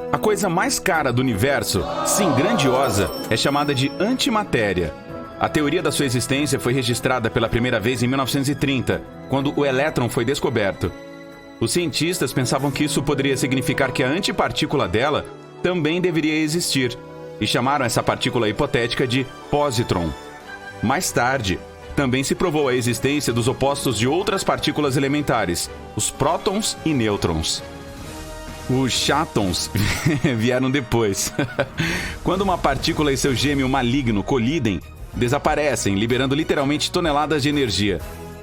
A coisa mais cara do universo, sim, grandiosa, é chamada de antimatéria. A teoria da sua existência foi registrada pela primeira vez em 1930, quando o elétron foi descoberto. Os cientistas pensavam que isso poderia significar que a antipartícula dela também deveria existir, e chamaram essa partícula hipotética de positron. Mais tarde, também se provou a existência dos opostos de outras partículas elementares, os prótons e nêutrons. Os chátons vieram depois. Quando uma partícula e seu gêmeo maligno colidem, desaparecem, liberando literalmente toneladas de energia.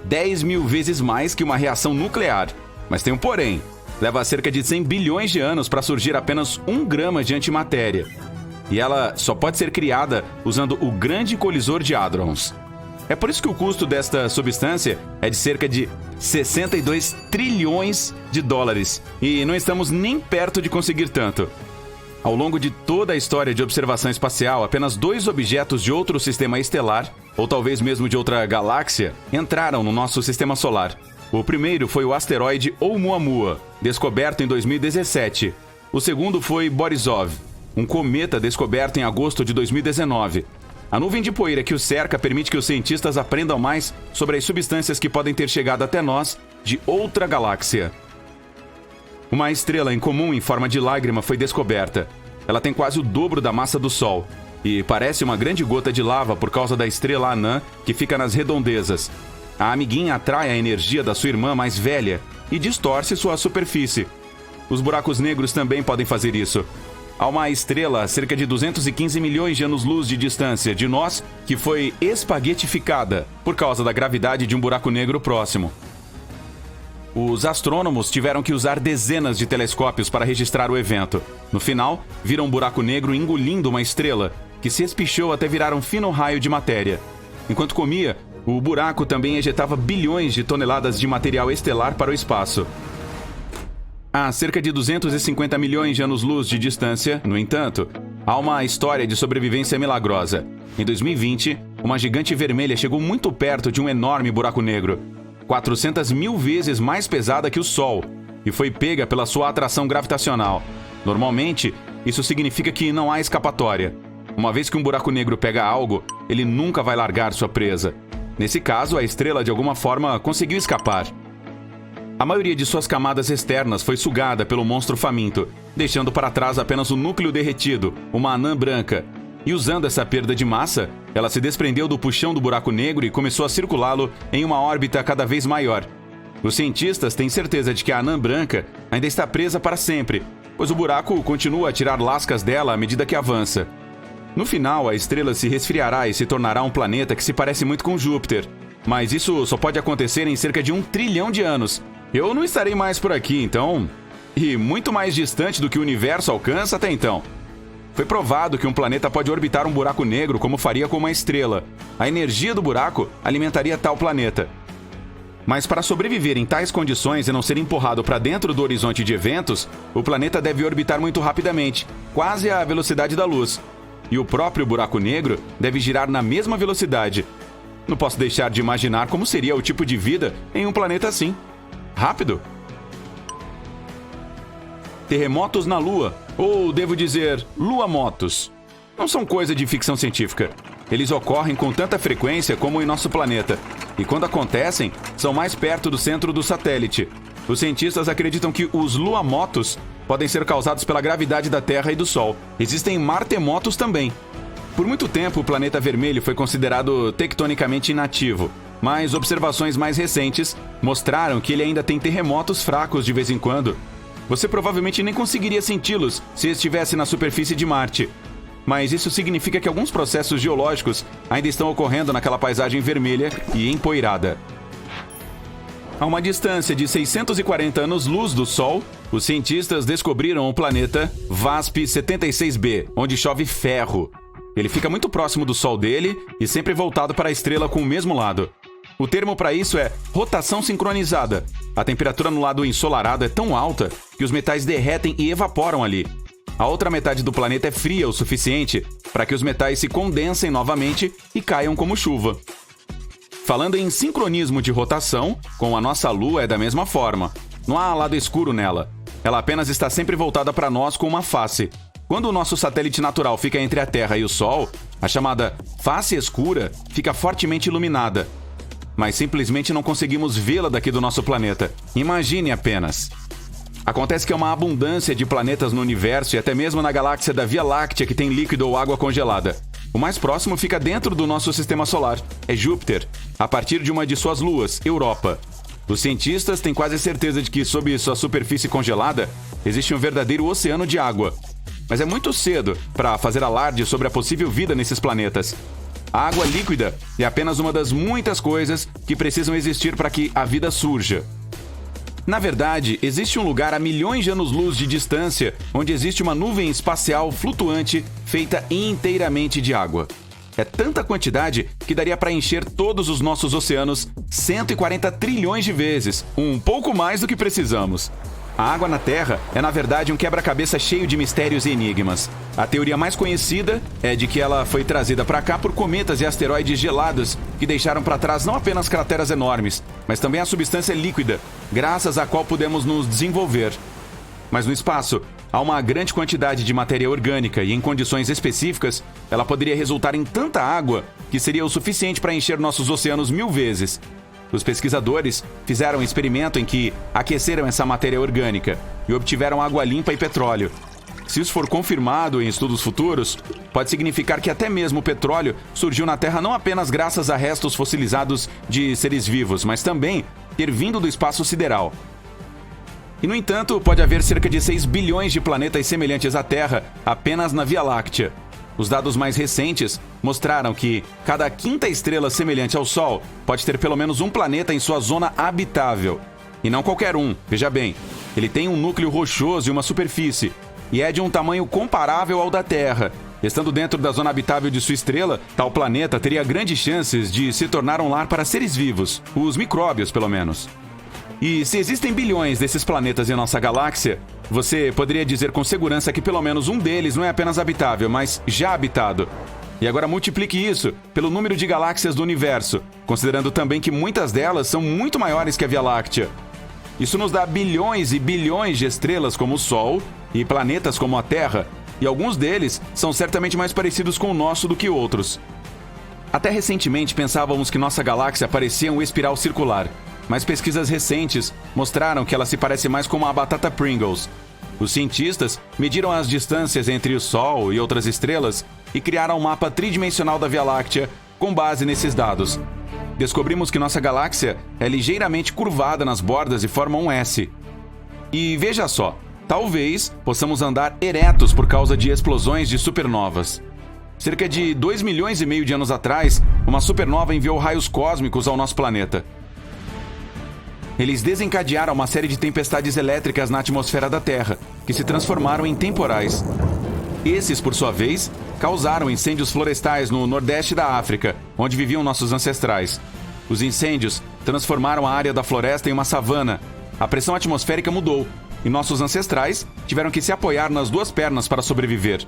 10.000 vezes mais que uma reação nuclear. Mas tem um porém. Leva cerca de 100 bilhões de anos para surgir apenas 1 grama de antimatéria. E ela só pode ser criada usando o Grande Colisor de Hadrons. É por isso que o custo desta substância é de cerca de 62 trilhões de dólares. E não estamos nem perto de conseguir tanto. Ao longo de toda a história de observação espacial, apenas 2 objetos de outro sistema estelar, ou talvez mesmo de outra galáxia, entraram no nosso sistema solar. O primeiro foi o asteroide Oumuamua, descoberto em 2017. O segundo foi Borisov, um cometa descoberto em agosto de 2019. A nuvem de poeira que o cerca permite que os cientistas aprendam mais sobre as substâncias que podem ter chegado até nós de outra galáxia. Uma estrela incomum em forma de lágrima foi descoberta. Ela tem quase o dobro da massa do Sol e parece uma grande gota de lava por causa da estrela anã que fica nas redondezas. A amiguinha atrai a energia da sua irmã mais velha e distorce sua superfície. Os buracos negros também podem fazer isso. Há uma estrela a cerca de 215 milhões de anos-luz de distância de nós que foi espaguetificada por causa da gravidade de um buraco negro próximo. Os astrônomos tiveram que usar dezenas de telescópios para registrar o evento. No final, viram um buraco negro engolindo uma estrela, que se espichou até virar um fino raio de matéria. Enquanto comia, o buraco também ejetava bilhões de toneladas de material estelar para o espaço. A cerca de 250 milhões de anos-luz de distância, no entanto, há uma história de sobrevivência milagrosa. Em 2020, uma gigante vermelha chegou muito perto de um enorme buraco negro, 400 mil vezes mais pesada que o Sol, e foi pega pela sua atração gravitacional. Normalmente, isso significa que não há escapatória. Uma vez que um buraco negro pega algo, ele nunca vai largar sua presa. Nesse caso, a estrela de alguma forma conseguiu escapar. A maioria de suas camadas externas foi sugada pelo monstro faminto, deixando para trás apenas o núcleo derretido, uma anã branca. E usando essa perda de massa, ela se desprendeu do puxão do buraco negro e começou a circulá-lo em uma órbita cada vez maior. Os cientistas têm certeza de que a anã branca ainda está presa para sempre, pois o buraco continua a tirar lascas dela à medida que avança. No final, a estrela se resfriará e se tornará um planeta que se parece muito com Júpiter. Mas isso só pode acontecer em cerca de 1 trilhão de anos. Eu não estarei mais por aqui, então. E muito mais distante do que o universo alcança até então. Foi provado que um planeta pode orbitar um buraco negro como faria com uma estrela. A energia do buraco alimentaria tal planeta. Mas para sobreviver em tais condições e não ser empurrado para dentro do horizonte de eventos, o planeta deve orbitar muito rapidamente, quase à velocidade da luz. E o próprio buraco negro deve girar na mesma velocidade. Não posso deixar de imaginar como seria o tipo de vida em um planeta assim. Rápido? Terremotos na Lua, ou devo dizer, luamotos. Não são coisa de ficção científica. Eles ocorrem com tanta frequência como em nosso planeta. E quando acontecem, são mais perto do centro do satélite. Os cientistas acreditam que os luamotos podem ser causados pela gravidade da Terra e do Sol. Existem martemotos também. Por muito tempo, o planeta vermelho foi considerado tectonicamente inativo. Mas observações mais recentes mostraram que ele ainda tem terremotos fracos de vez em quando. Você provavelmente nem conseguiria senti-los se estivesse na superfície de Marte. Mas isso significa que alguns processos geológicos ainda estão ocorrendo naquela paisagem vermelha e empoeirada. A uma distância de 640 anos-luz do Sol, os cientistas descobriram o planeta VASP-76b, onde chove ferro. Ele fica muito próximo do Sol dele e sempre voltado para a estrela com o mesmo lado. O termo para isso é rotação sincronizada. A temperatura no lado ensolarado é tão alta que os metais derretem e evaporam ali. A outra metade do planeta é fria o suficiente para que os metais se condensem novamente e caiam como chuva. Falando em sincronismo de rotação, com a nossa Lua é da mesma forma. Não há lado escuro nela. ela apenas está sempre voltada para nós com uma face. Quando o nosso satélite natural fica entre a Terra e o Sol, a chamada face escura fica fortemente iluminada. Mas simplesmente não conseguimos vê-la daqui do nosso planeta. Imagine apenas. Acontece que há uma abundância de planetas no universo e até mesmo na galáxia da Via Láctea que tem líquido ou água congelada. O mais próximo fica dentro do nosso sistema solar, é Júpiter, a partir de uma de suas luas, Europa. Os cientistas têm quase certeza de que, sob sua superfície congelada, existe um verdadeiro oceano de água. Mas é muito cedo para fazer alarde sobre a possível vida nesses planetas. A água líquida é apenas uma das muitas coisas que precisam existir para que a vida surja. Na verdade, existe um lugar a milhões de anos-luz de distância onde existe uma nuvem espacial flutuante feita inteiramente de água. É tanta quantidade que daria para encher todos os nossos oceanos 140 trilhões de vezes, um pouco mais do que precisamos. A água na Terra é, na verdade, um quebra-cabeça cheio de mistérios e enigmas. A teoria mais conhecida é de que ela foi trazida para cá por cometas e asteroides gelados que deixaram para trás não apenas crateras enormes, mas também a substância líquida, graças à qual pudemos nos desenvolver. Mas no espaço, há uma grande quantidade de matéria orgânica e, em condições específicas, ela poderia resultar em tanta água que seria o suficiente para encher nossos oceanos 1000 vezes. Os pesquisadores fizeram um experimento em que aqueceram essa matéria orgânica e obtiveram água limpa e petróleo. Se isso for confirmado em estudos futuros, pode significar que até mesmo o petróleo surgiu na Terra não apenas graças a restos fossilizados de seres vivos, mas também ter vindo do espaço sideral. E, no entanto, pode haver cerca de 6 bilhões de planetas semelhantes à Terra apenas na Via Láctea. Os dados mais recentes mostraram que cada quinta estrela semelhante ao Sol pode ter pelo menos um planeta em sua zona habitável. E não qualquer um, veja bem. Ele tem um núcleo rochoso e uma superfície, e é de um tamanho comparável ao da Terra. Estando dentro da zona habitável de sua estrela, tal planeta teria grandes chances de se tornar um lar para seres vivos, os micróbios pelo menos. E se existem bilhões desses planetas em nossa galáxia, você poderia dizer com segurança que pelo menos um deles não é apenas habitável, mas já habitado. E agora multiplique isso pelo número de galáxias do universo, considerando também que muitas delas são muito maiores que a Via Láctea. Isso nos dá bilhões e bilhões de estrelas como o Sol e planetas como a Terra, e alguns deles são certamente mais parecidos com o nosso do que outros. Até recentemente pensávamos que nossa galáxia parecia uma espiral circular, mas pesquisas recentes mostraram que ela se parece mais com uma batata Pringles. Os cientistas mediram as distâncias entre o Sol e outras estrelas e criaram um mapa tridimensional da Via Láctea com base nesses dados. Descobrimos que nossa galáxia é ligeiramente curvada nas bordas e forma um S. E veja só, talvez possamos andar eretos por causa de explosões de supernovas. Cerca de 2 milhões e meio de anos atrás, uma supernova enviou raios cósmicos ao nosso planeta. Eles desencadearam uma série de tempestades elétricas na atmosfera da Terra, que se transformaram em temporais. Esses, por sua vez, causaram incêndios florestais no nordeste da África, onde viviam nossos ancestrais. Os incêndios transformaram a área da floresta em uma savana. A pressão atmosférica mudou, e nossos ancestrais tiveram que se apoiar nas duas pernas para sobreviver.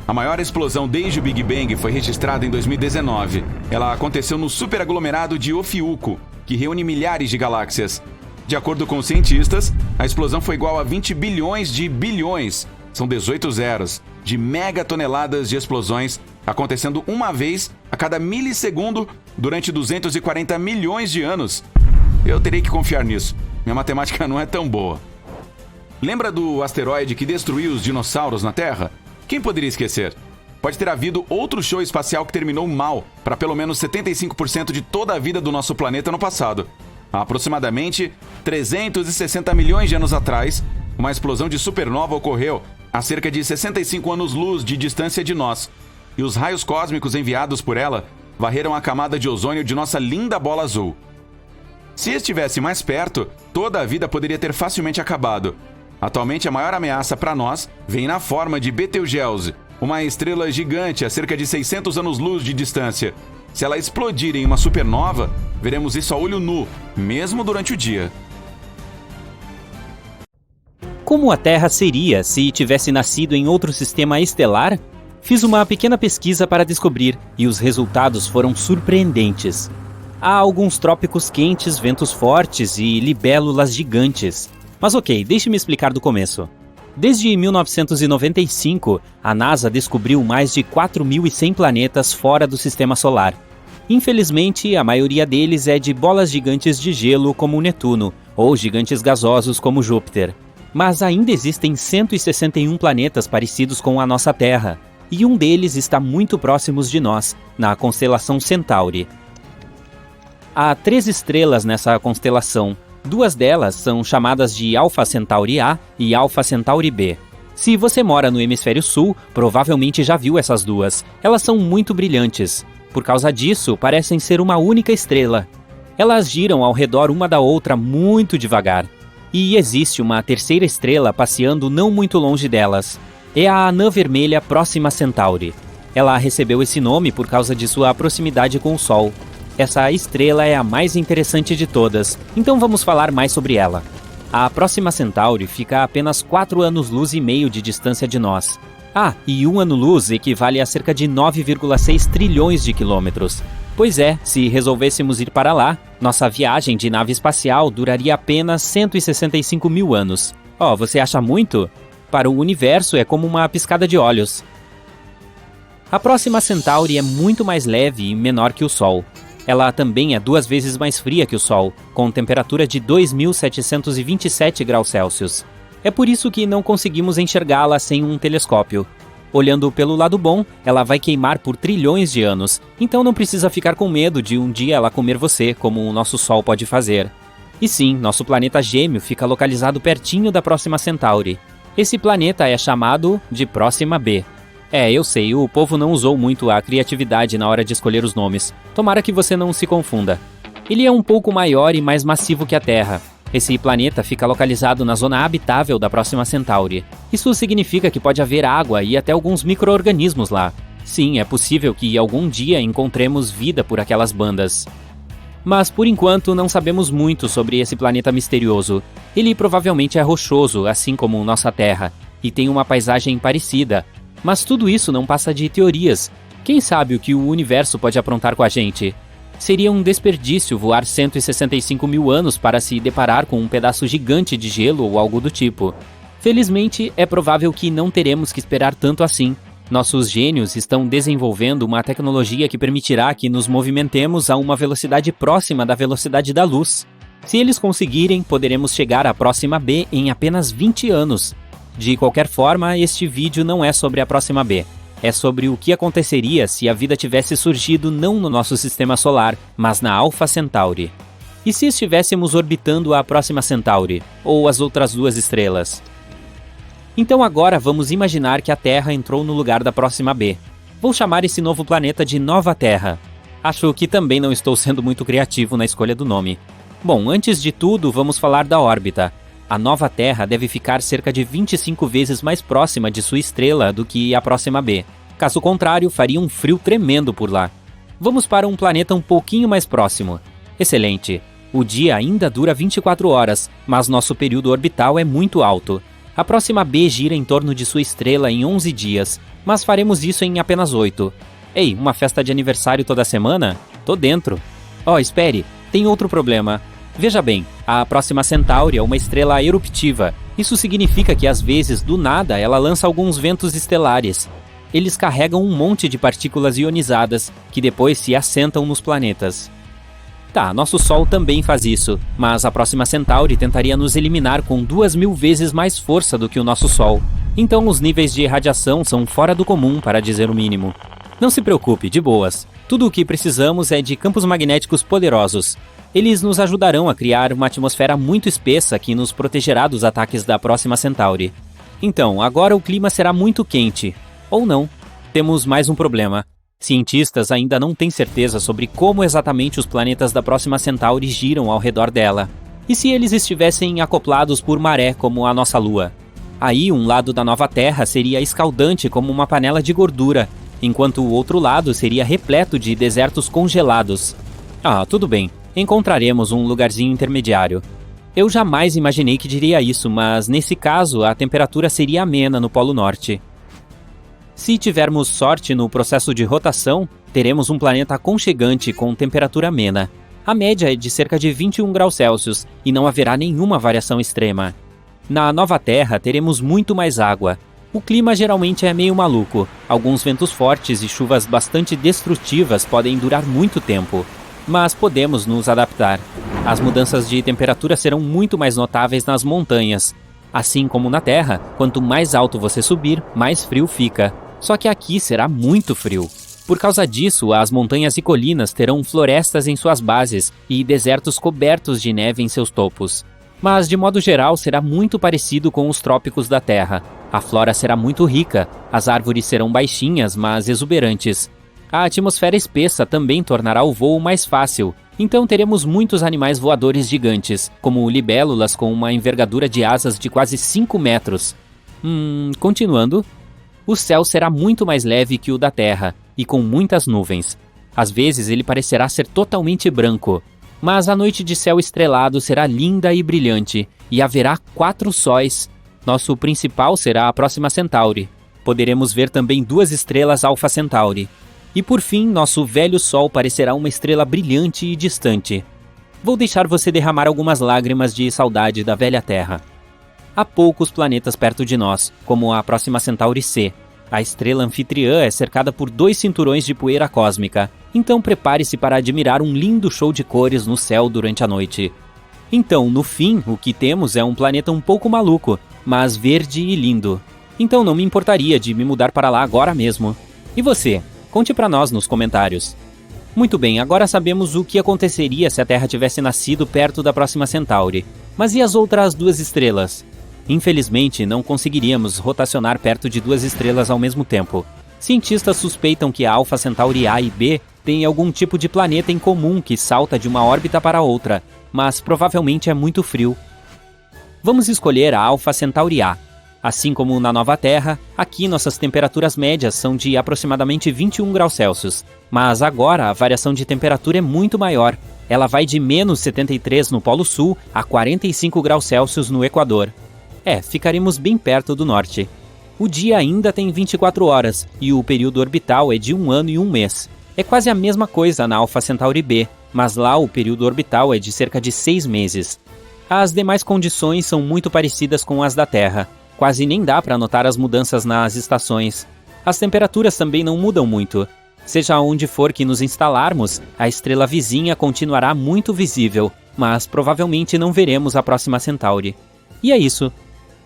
A maior explosão desde o Big Bang foi registrada em 2019. Ela aconteceu no superaglomerado de Ofiuco, que reúne milhares de galáxias. De acordo com os cientistas, a explosão foi igual a 20 bilhões de bilhões, são 18 zeros, de megatoneladas de explosões acontecendo uma vez a cada milissegundo durante 240 milhões de anos. Eu terei que confiar nisso. Minha matemática não é tão boa. Lembra do asteroide que destruiu os dinossauros na Terra? Quem poderia esquecer? Pode ter havido outro show espacial que terminou mal para pelo menos 75% de toda a vida do nosso planeta no passado. Há aproximadamente 360 milhões de anos atrás, uma explosão de supernova ocorreu a cerca de 65 anos-luz de distância de nós, e os raios cósmicos enviados por ela varreram a camada de ozônio de nossa linda bola azul. Se estivesse mais perto, toda a vida poderia ter facilmente acabado. Atualmente, a maior ameaça para nós vem na forma de Betelgeuse, uma estrela gigante a cerca de 600 anos-luz de distância. Se ela explodir em uma supernova, veremos isso a olho nu, mesmo durante o dia. Como a Terra seria se tivesse nascido em outro sistema estelar? Fiz uma pequena pesquisa para descobrir, e os resultados foram surpreendentes. Há alguns trópicos quentes, ventos fortes e libélulas gigantes. Mas ok, deixe-me explicar do começo. Desde 1995, a NASA descobriu mais de 4.100 planetas fora do Sistema Solar. Infelizmente, a maioria deles é de bolas gigantes de gelo como Netuno, ou gigantes gasosos como Júpiter. Mas ainda existem 161 planetas parecidos com a nossa Terra, e um deles está muito próximo de nós, na constelação Centauri. Há 3 estrelas nessa constelação. 2 delas são chamadas de Alpha Centauri A e Alpha Centauri B. Se você mora no hemisfério sul, provavelmente já viu essas 2. Elas são muito brilhantes. Por causa disso, parecem ser uma única estrela. Elas giram ao redor uma da outra muito devagar. E existe uma terceira estrela passeando não muito longe delas. É a Anã Vermelha Próxima Centauri. Ela recebeu esse nome por causa de sua proximidade com o Sol. Essa estrela é a mais interessante de todas, então vamos falar mais sobre ela. A Próxima Centauri fica a apenas 4 anos-luz e meio de distância de nós. E 1 ano-luz equivale a cerca de 9,6 trilhões de quilômetros. Pois é, se resolvêssemos ir para lá, nossa viagem de nave espacial duraria apenas 165 mil anos. Você acha muito? Para o universo é como uma piscada de olhos. A Próxima Centauri é muito mais leve e menor que o Sol. Ela também é 2 vezes mais fria que o Sol, com temperatura de 2.727 graus Celsius. É por isso que não conseguimos enxergá-la sem um telescópio. Olhando pelo lado bom, ela vai queimar por trilhões de anos, então não precisa ficar com medo de um dia ela comer você, como o nosso Sol pode fazer. E sim, nosso planeta gêmeo fica localizado pertinho da Próxima Centauri. Esse planeta é chamado de Próxima B. Eu sei, o povo não usou muito a criatividade na hora de escolher os nomes. Tomara que você não se confunda. Ele é um pouco maior e mais massivo que a Terra. Esse planeta fica localizado na zona habitável da Próxima Centauri. Isso significa que pode haver água e até alguns micro-organismos lá. Sim, é possível que algum dia encontremos vida por aquelas bandas. Mas por enquanto não sabemos muito sobre esse planeta misterioso. Ele provavelmente é rochoso, assim como nossa Terra, e tem uma paisagem parecida. Mas tudo isso não passa de teorias. Quem sabe o que o universo pode aprontar com a gente? Seria um desperdício voar 165 mil anos para se deparar com um pedaço gigante de gelo ou algo do tipo. Felizmente, é provável que não teremos que esperar tanto assim. Nossos gênios estão desenvolvendo uma tecnologia que permitirá que nos movimentemos a uma velocidade próxima da velocidade da luz. Se eles conseguirem, poderemos chegar à Próxima B em apenas 20 anos. De qualquer forma, este vídeo não é sobre a Próxima B. É sobre o que aconteceria se a vida tivesse surgido não no nosso sistema solar, mas na Alpha Centauri. E se estivéssemos orbitando a Próxima Centauri, ou as outras 2 estrelas? Então agora vamos imaginar que a Terra entrou no lugar da Próxima B. Vou chamar esse novo planeta de Nova Terra. Acho que também não estou sendo muito criativo na escolha do nome. Bom, antes de tudo, vamos falar da órbita. A Nova Terra deve ficar cerca de 25 vezes mais próxima de sua estrela do que a Próxima B. Caso contrário, faria um frio tremendo por lá. Vamos para um planeta um pouquinho mais próximo. Excelente. O dia ainda dura 24 horas, mas nosso período orbital é muito alto. A Próxima B gira em torno de sua estrela em 11 dias, mas faremos isso em apenas 8. Ei, uma festa de aniversário toda semana? Tô dentro. Espere, tem outro problema. Veja bem, a Próxima Centauri é uma estrela eruptiva. Isso significa que às vezes, do nada, ela lança alguns ventos estelares. Eles carregam um monte de partículas ionizadas, que depois se assentam nos planetas. Nosso Sol também faz isso, mas a Próxima Centauri tentaria nos eliminar com 2.000 vezes mais força do que o nosso Sol. Então os níveis de radiação são fora do comum, para dizer o mínimo. Não se preocupe, de boas. Tudo o que precisamos é de campos magnéticos poderosos. Eles nos ajudarão a criar uma atmosfera muito espessa que nos protegerá dos ataques da Próxima Centauri. Então, agora o clima será muito quente. Ou não. Temos mais um problema. Cientistas ainda não têm certeza sobre como exatamente os planetas da Próxima Centauri giram ao redor dela. E se eles estivessem acoplados por maré como a nossa Lua? Aí um lado da nova Terra seria escaldante como uma panela de gordura, enquanto o outro lado seria repleto de desertos congelados. Tudo bem. Encontraremos um lugarzinho intermediário. Eu jamais imaginei que diria isso, mas nesse caso a temperatura seria amena no Polo Norte. Se tivermos sorte no processo de rotação, teremos um planeta aconchegante com temperatura amena. A média é de cerca de 21 graus Celsius e não haverá nenhuma variação extrema. Na nova Terra teremos muito mais água. O clima geralmente é meio maluco. Alguns ventos fortes e chuvas bastante destrutivas podem durar muito tempo. Mas podemos nos adaptar. As mudanças de temperatura serão muito mais notáveis nas montanhas. Assim como na Terra, quanto mais alto você subir, mais frio fica. Só que aqui será muito frio. Por causa disso, as montanhas e colinas terão florestas em suas bases e desertos cobertos de neve em seus topos. Mas, de modo geral, será muito parecido com os trópicos da Terra. A flora será muito rica, as árvores serão baixinhas, mas exuberantes. A atmosfera espessa também tornará o voo mais fácil, então teremos muitos animais voadores gigantes, como libélulas com uma envergadura de asas de quase 5 metros. Continuando. O céu será muito mais leve que o da Terra, e com muitas nuvens. Às vezes ele parecerá ser totalmente branco, mas a noite de céu estrelado será linda e brilhante, e haverá 4 sóis. Nosso principal será a Próxima Centauri. Poderemos ver também 2 estrelas Alpha Centauri. E por fim, nosso velho Sol parecerá uma estrela brilhante e distante. Vou deixar você derramar algumas lágrimas de saudade da velha Terra. Há poucos planetas perto de nós, como a Próxima Centauri C. A estrela anfitriã é cercada por 2 cinturões de poeira cósmica, então prepare-se para admirar um lindo show de cores no céu durante a noite. Então, no fim, o que temos é um planeta um pouco maluco, mas verde e lindo. Então não me importaria de me mudar para lá agora mesmo. E você? Conte para nós nos comentários. Muito bem, agora sabemos o que aconteceria se a Terra tivesse nascido perto da Próxima Centauri. Mas e as outras 2 estrelas? Infelizmente, não conseguiríamos rotacionar perto de 2 estrelas ao mesmo tempo. Cientistas suspeitam que a Alpha Centauri A e B têm algum tipo de planeta em comum que salta de uma órbita para outra, mas provavelmente é muito frio. Vamos escolher a Alpha Centauri A. Assim como na nova Terra, aqui nossas temperaturas médias são de aproximadamente 21 graus Celsius. Mas agora a variação de temperatura é muito maior. Ela vai de menos 73 no Polo Sul a 45 graus Celsius no Equador. Ficaremos bem perto do norte. O dia ainda tem 24 horas e o período orbital é de 1 ano e 1 mês. É quase a mesma coisa na Alpha Centauri B, mas lá o período orbital é de cerca de 6 meses. As demais condições são muito parecidas com as da Terra. Quase nem dá para notar as mudanças nas estações. As temperaturas também não mudam muito. Seja onde for que nos instalarmos, a estrela vizinha continuará muito visível, mas provavelmente não veremos a Próxima Centauri. E é isso.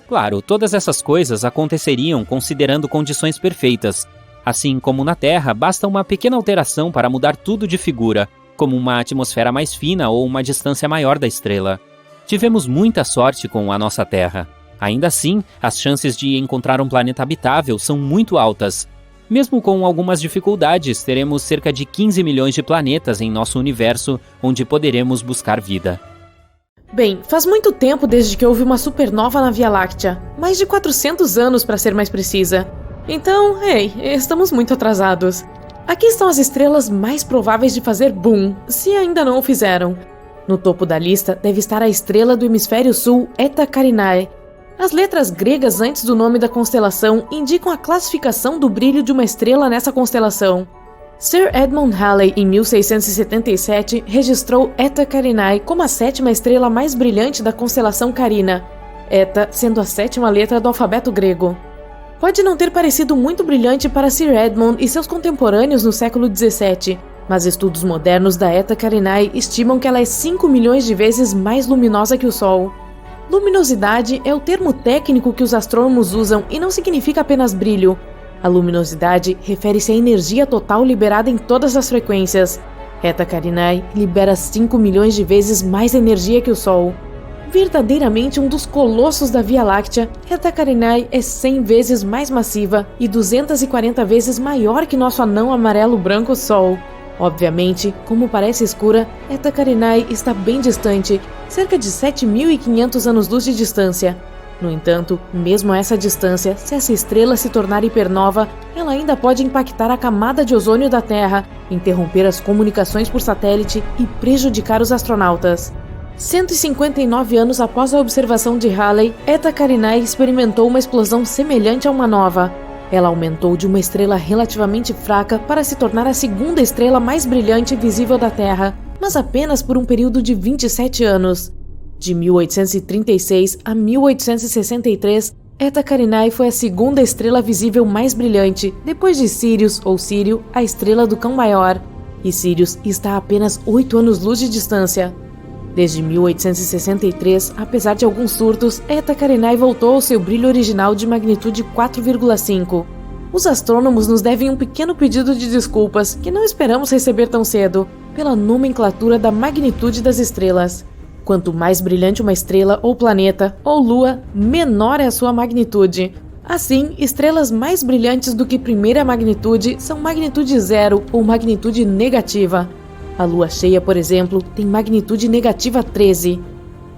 Claro, todas essas coisas aconteceriam considerando condições perfeitas. Assim como na Terra, basta uma pequena alteração para mudar tudo de figura, como uma atmosfera mais fina ou uma distância maior da estrela. Tivemos muita sorte com a nossa Terra. Ainda assim, as chances de encontrar um planeta habitável são muito altas. Mesmo com algumas dificuldades, teremos cerca de 15 milhões de planetas em nosso universo onde poderemos buscar vida. Bem, faz muito tempo desde que houve uma supernova na Via Láctea. Mais de 400 anos para ser mais precisa. Então, estamos muito atrasados. Aqui estão as estrelas mais prováveis de fazer boom, se ainda não o fizeram. No topo da lista deve estar a estrela do hemisfério sul Eta Carinae. As letras gregas antes do nome da constelação indicam a classificação do brilho de uma estrela nessa constelação. Sir Edmund Halley, em 1677, registrou Eta Carinae como a 7ª estrela mais brilhante da constelação Carina, Eta sendo a 7ª letra do alfabeto grego. Pode não ter parecido muito brilhante para Sir Edmund e seus contemporâneos no século XVII, mas estudos modernos da Eta Carinae estimam que ela é 5 milhões de vezes mais luminosa que o Sol. Luminosidade é o termo técnico que os astrônomos usam e não significa apenas brilho. A luminosidade refere-se à energia total liberada em todas as frequências. Eta Carinae libera 5 milhões de vezes mais energia que o Sol. Verdadeiramente um dos colossos da Via Láctea, Eta Carinae é 100 vezes mais massiva e 240 vezes maior que nosso anão amarelo-branco Sol. Obviamente, como parece escura, Eta Carinae está bem distante, cerca de 7.500 anos-luz de distância. No entanto, mesmo a essa distância, se essa estrela se tornar hipernova, ela ainda pode impactar a camada de ozônio da Terra, interromper as comunicações por satélite e prejudicar os astronautas. 159 anos após a observação de Halley, Eta Carinae experimentou uma explosão semelhante a uma nova. Ela aumentou de uma estrela relativamente fraca para se tornar a 2ª estrela mais brilhante visível da Terra, mas apenas por um período de 27 anos. De 1836 a 1863, Eta Carinae foi a segunda estrela visível mais brilhante, depois de Sirius, ou Sírio, a estrela do Cão Maior, e Sirius está a apenas 8 anos-luz de distância. Desde 1863, apesar de alguns surtos, Eta Carinae voltou ao seu brilho original de magnitude 4,5. Os astrônomos nos devem um pequeno pedido de desculpas, que não esperamos receber tão cedo, pela nomenclatura da magnitude das estrelas. Quanto mais brilhante uma estrela ou planeta, ou lua, menor é a sua magnitude. Assim, estrelas mais brilhantes do que primeira magnitude são magnitude zero ou magnitude negativa. A lua cheia, por exemplo, tem magnitude negativa 13.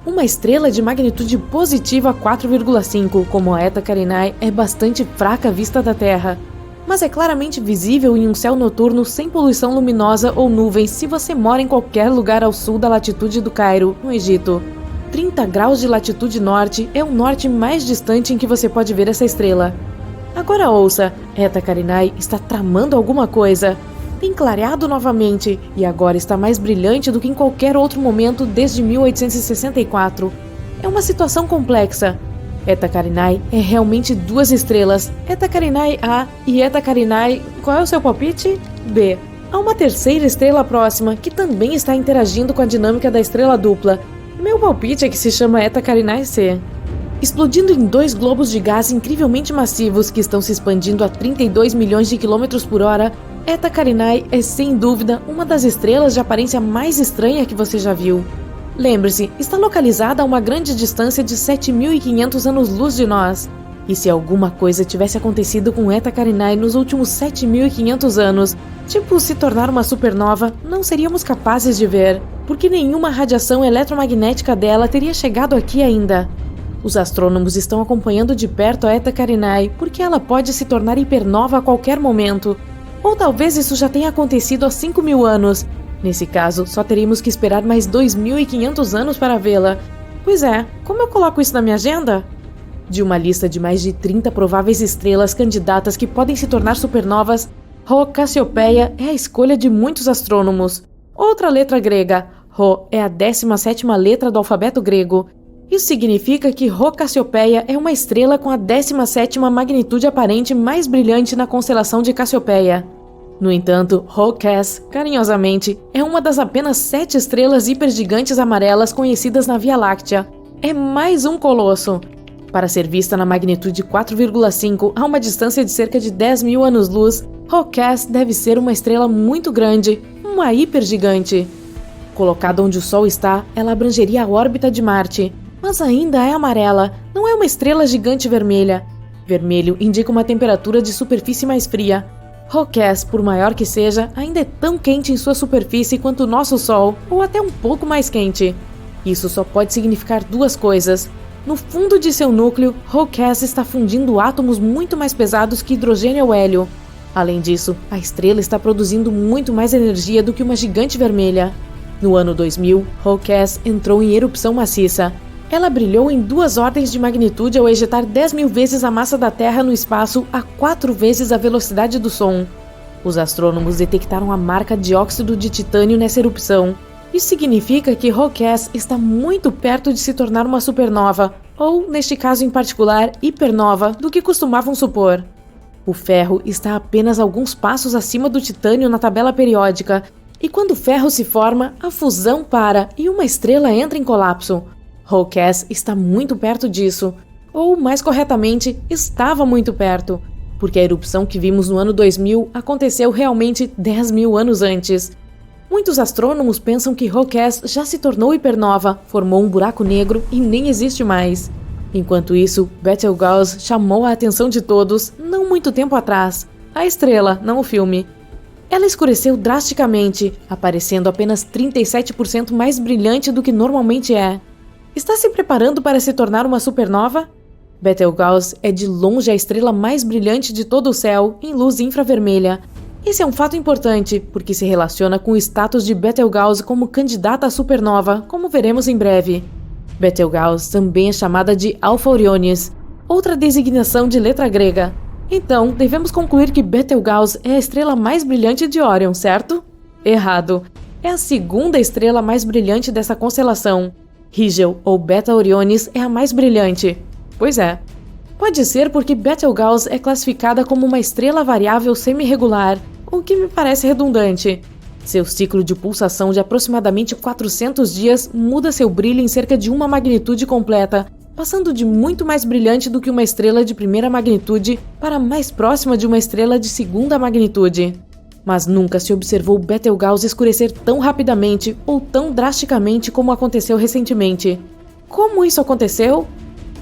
Uma estrela de magnitude positiva 4,5, como a Eta Carinae, é bastante fraca à vista da Terra, mas é claramente visível em um céu noturno sem poluição luminosa ou nuvens se você mora em qualquer lugar ao sul da latitude do Cairo, no Egito. 30 graus de latitude norte é o norte mais distante em que você pode ver essa estrela. Agora ouça, Eta Carinae está tramando alguma coisa. Tem clareado novamente e agora está mais brilhante do que em qualquer outro momento desde 1864. É uma situação complexa. Eta Carinae é realmente duas estrelas, Eta Carinae A e Eta Carinae, qual é o seu palpite? B. Há uma terceira estrela próxima que também está interagindo com a dinâmica da estrela dupla. Meu palpite é que se chama Eta Carinae C. Explodindo em 2 globos de gás incrivelmente massivos que estão se expandindo a 32 milhões de quilômetros por hora, Eta Carinae é sem dúvida uma das estrelas de aparência mais estranha que você já viu. Lembre-se, está localizada a uma grande distância de 7.500 anos-luz de nós. E se alguma coisa tivesse acontecido com Eta Carinae nos últimos 7.500 anos, tipo se tornar uma supernova, não seríamos capazes de ver, porque nenhuma radiação eletromagnética dela teria chegado aqui ainda. Os astrônomos estão acompanhando de perto a Eta Carinae porque ela pode se tornar hipernova a qualquer momento. Ou talvez isso já tenha acontecido há 5.000 anos. Nesse caso, só teríamos que esperar mais 2.500 anos para vê-la. Pois é, como eu coloco isso na minha agenda? De uma lista de mais de 30 prováveis estrelas candidatas que podem se tornar supernovas, Rho Cassiopeia é a escolha de muitos astrônomos. Outra letra grega, Rho é a 17ª letra do alfabeto grego. Isso significa que Rho Cassiopeia é uma estrela com a 17ª magnitude aparente mais brilhante na constelação de Cassiopeia. No entanto, Rho Cass, carinhosamente, é uma das apenas 7 estrelas hipergigantes amarelas conhecidas na Via Láctea. É mais um colosso. Para ser vista na magnitude 4,5 a uma distância de cerca de 10.000 anos-luz, Rho Cass deve ser uma estrela muito grande, uma hipergigante. Colocada onde o Sol está, ela abrangeria a órbita de Marte. Mas ainda é amarela, não é uma estrela gigante vermelha. Vermelho indica uma temperatura de superfície mais fria. Rho Cass, por maior que seja, ainda é tão quente em sua superfície quanto o nosso Sol, ou até um pouco mais quente. Isso só pode significar duas coisas. No fundo de seu núcleo, Rho Cass está fundindo átomos muito mais pesados que hidrogênio ou hélio. Além disso, a estrela está produzindo muito mais energia do que uma gigante vermelha. No ano 2000, Rho Cass entrou em erupção maciça. Ela brilhou em 2 ordens de magnitude ao ejetar 10.000 vezes a massa da Terra no espaço a 4 vezes a velocidade do som. Os astrônomos detectaram a marca de óxido de titânio nessa erupção. Isso significa que Rho Cass está muito perto de se tornar uma supernova, ou, neste caso em particular, hipernova, do que costumavam supor. O ferro está apenas alguns passos acima do titânio na tabela periódica, e quando o ferro se forma, a fusão para e uma estrela entra em colapso. Rho Cass está muito perto disso, ou, mais corretamente, estava muito perto, porque a erupção que vimos no ano 2000 aconteceu realmente 10.000 anos antes. Muitos astrônomos pensam que Rho Cass já se tornou hipernova, formou um buraco negro e nem existe mais. Enquanto isso, Betelgeuse chamou a atenção de todos, não muito tempo atrás. A estrela, não o filme. Ela escureceu drasticamente, aparecendo apenas 37% mais brilhante do que normalmente é. Está se preparando para se tornar uma supernova? Betelgeuse é de longe a estrela mais brilhante de todo o céu, em luz infravermelha. Esse é um fato importante, porque se relaciona com o status de Betelgeuse como candidata à supernova, como veremos em breve. Betelgeuse também é chamada de Alpha Orionis, outra designação de letra grega. Então, devemos concluir que Betelgeuse é a estrela mais brilhante de Órion, certo? Errado. É a segunda estrela mais brilhante dessa constelação. Rigel, ou Beta Orionis, é a mais brilhante. Pois é. Pode ser porque Betelgeuse é classificada como uma estrela variável semi-regular, o que me parece redundante. Seu ciclo de pulsação de aproximadamente 400 dias muda seu brilho em cerca de uma magnitude completa, passando de muito mais brilhante do que uma estrela de primeira magnitude para mais próxima de uma estrela de segunda magnitude. Mas nunca se observou Betelgeuse escurecer tão rapidamente ou tão drasticamente como aconteceu recentemente. Como isso aconteceu?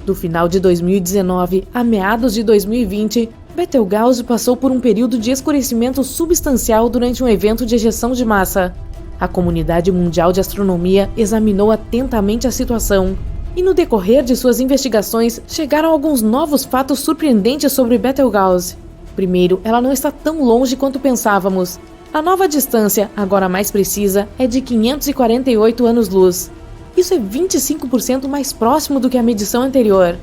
Do final de 2019 a meados de 2020, Betelgeuse passou por um período de escurecimento substancial durante um evento de ejeção de massa. A comunidade mundial de astronomia examinou atentamente a situação, e no decorrer de suas investigações chegaram alguns novos fatos surpreendentes sobre Betelgeuse. Primeiro, ela não está tão longe quanto pensávamos. A nova distância, agora mais precisa, é de 548 anos-luz. Isso é 25% mais próximo do que a medição anterior.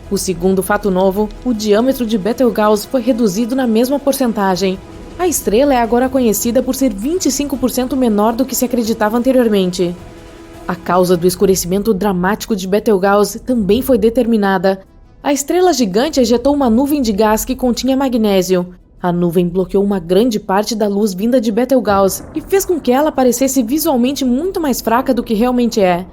O segundo fato novo, o diâmetro de Betelgeuse foi reduzido na mesma porcentagem. A estrela é agora conhecida por ser 25% menor do que se acreditava anteriormente. A causa do escurecimento dramático de Betelgeuse também foi determinada. A estrela gigante ejetou uma nuvem de gás que continha magnésio. A nuvem bloqueou uma grande parte da luz vinda de Betelgeuse e fez com que ela parecesse visualmente muito mais fraca do que realmente é.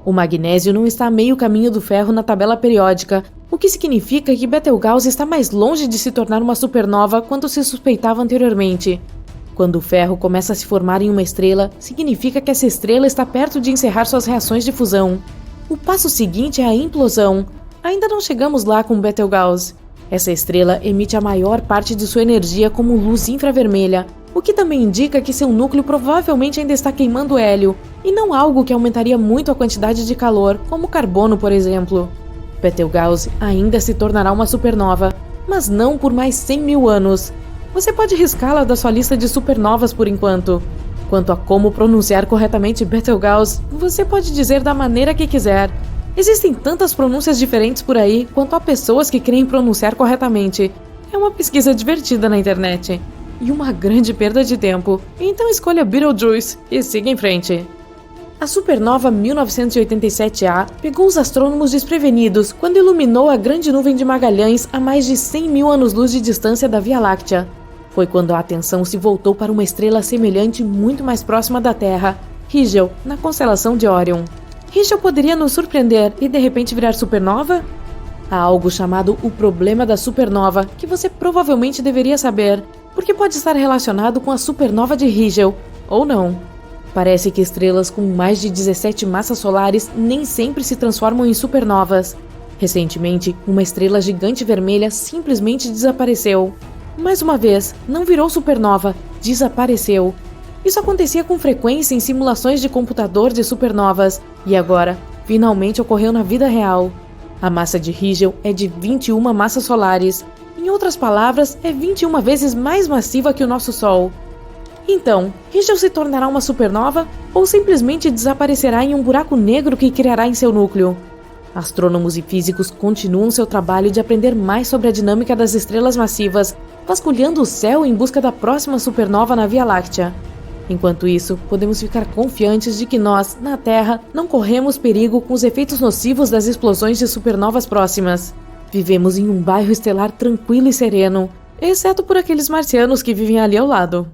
O magnésio não está a meio caminho do ferro na tabela periódica, o que significa que Betelgeuse está mais longe de se tornar uma supernova quanto se suspeitava anteriormente. Quando o ferro começa a se formar em uma estrela, significa que essa estrela está perto de encerrar suas reações de fusão. O passo seguinte é a implosão. Ainda não chegamos lá com Betelgeuse. Essa estrela emite a maior parte de sua energia como luz infravermelha, o que também indica que seu núcleo provavelmente ainda está queimando hélio, e não algo que aumentaria muito a quantidade de calor, como carbono, por exemplo. Betelgeuse ainda se tornará uma supernova, mas não por mais 100 mil anos. Você pode riscá-la da sua lista de supernovas por enquanto. Quanto a como pronunciar corretamente Betelgeuse, você pode dizer da maneira que quiser. Existem tantas pronúncias diferentes por aí quanto há pessoas que creem pronunciar corretamente. É uma pesquisa divertida na internet. E uma grande perda de tempo. Então escolha Betelgeuse e siga em frente. A supernova 1987A pegou os astrônomos desprevenidos quando iluminou a Grande Nuvem de Magalhães a mais de 100 mil anos-luz de distância da Via Láctea. Foi quando a atenção se voltou para uma estrela semelhante muito mais próxima da Terra, Rigel, na constelação de Órion. Rigel poderia nos surpreender e de repente virar supernova? Há algo chamado o problema da supernova, que você provavelmente deveria saber, porque pode estar relacionado com a supernova de Rigel, ou não. Parece que estrelas com mais de 17 massas solares nem sempre se transformam em supernovas. Recentemente, uma estrela gigante vermelha simplesmente desapareceu. Mais uma vez, não virou supernova, desapareceu. Isso acontecia com frequência em simulações de computador de supernovas, e agora, finalmente ocorreu na vida real. A massa de Rigel é de 21 massas solares. Em outras palavras, é 21 vezes mais massiva que o nosso Sol. Então, Rigel se tornará uma supernova ou simplesmente desaparecerá em um buraco negro que criará em seu núcleo? Astrônomos e físicos continuam seu trabalho de aprender mais sobre a dinâmica das estrelas massivas, vasculhando o céu em busca da próxima supernova na Via Láctea. Enquanto isso, podemos ficar confiantes de que nós, na Terra, não corremos perigo com os efeitos nocivos das explosões de supernovas próximas. Vivemos em um bairro estelar tranquilo e sereno, exceto por aqueles marcianos que vivem ali ao lado.